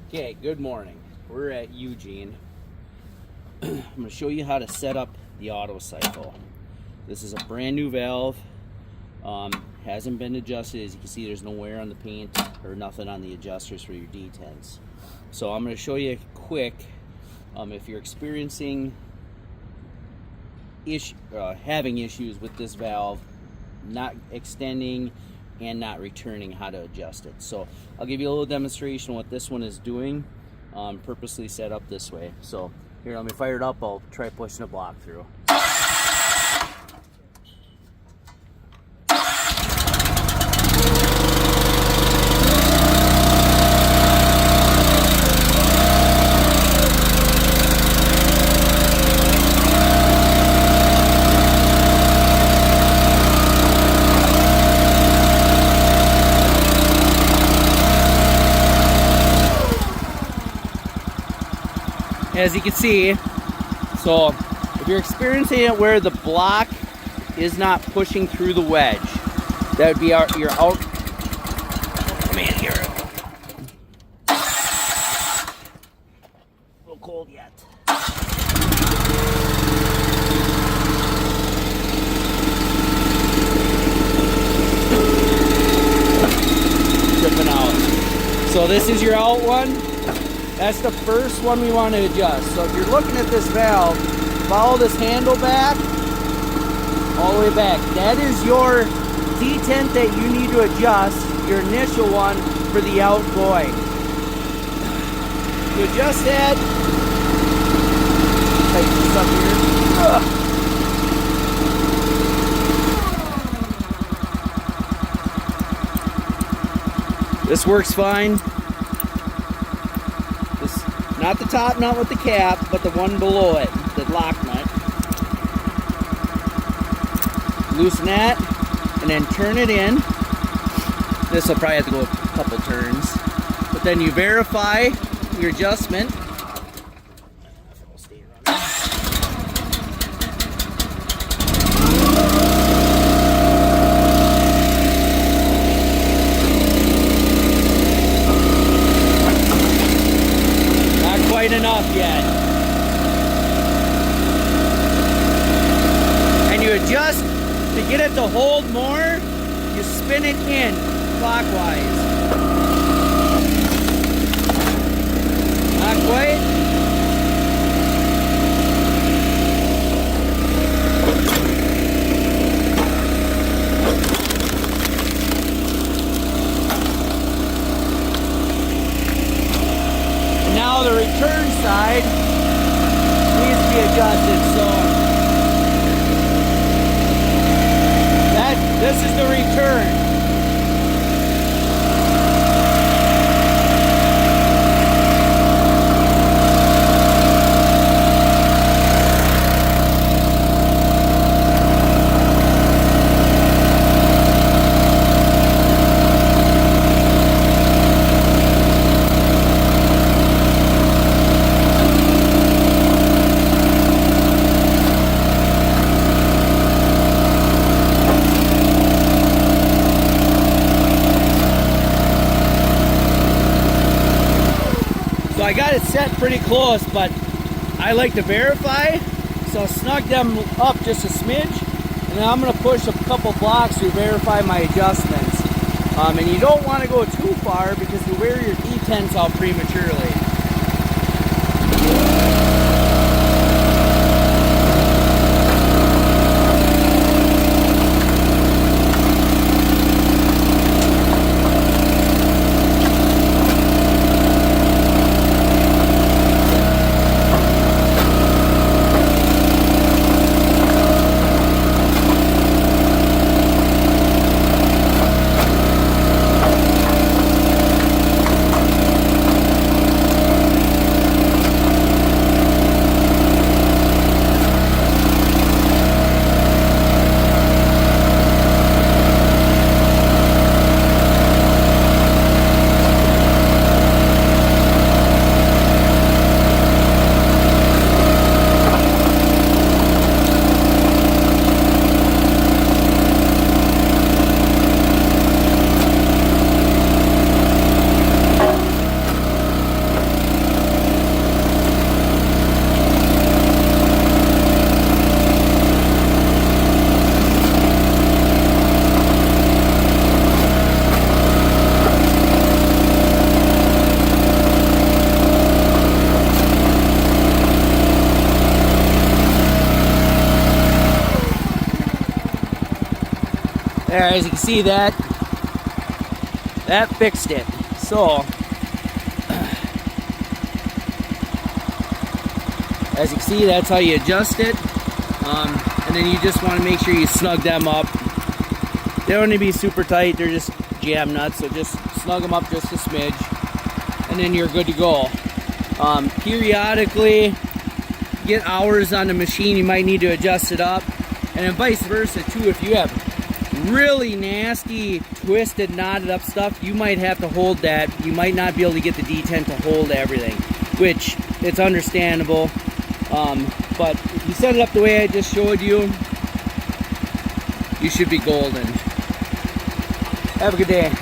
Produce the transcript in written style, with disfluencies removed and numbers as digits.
Okay, good morning. We're at Eugene. I'm going to show you how to set up the AutoCycle. This is a brand new valve. Hasn't been adjusted. As you can see, there's no wear on the paint or nothing on the adjusters for your detents. So I'm going to show you quick. If you're experiencing having issues with this valve, not extending and not returning, how to adjust it. So I'll give you a little demonstration of what this one is doing, purposely set up this way. So here, let me fire it up. I'll try pushing the block through. As you can see, so if you're experiencing it where the block is not pushing through the wedge, that would be your out. Come in here. A little cold yet. Tripping out. So this is your out one. That's the first one we want to adjust. So if you're looking at this valve, follow this handle back, all the way back. That is your detent that you need to adjust, your initial one for the outgoing. To adjust that, tighten this up here. This works fine. Not the top nut with the cap, but the one below it, the lock nut. Loosen that, and then turn it in. This will probably have to go a couple turns. But then you verify your adjustment. Enough yet. And you adjust to get it to hold more, you spin it in clockwise. Not quite. Now the return side needs to be adjusted, so this is the return. So I got it set pretty close, but I like to verify, so I'll snug them up just a smidge, and then I'm going to push a couple blocks to verify my adjustments. And you don't want to go too far because you wear your detents out prematurely. There, as you can see, that fixed it. So, as you can see, that's how you adjust it. And then you just want to make sure you snug them up. They don't need to be super tight, they're just jam nuts, so just snug them up just a smidge, and then you're good to go. Periodically, get hours on the machine, you might need to adjust it up, and then vice versa too. If you have really nasty, twisted, knotted up stuff, you might have to hold that. You might not be able to get the detent to hold everything, which it's understandable. But if you set it up the way I just showed you, you should be golden. Have a good day.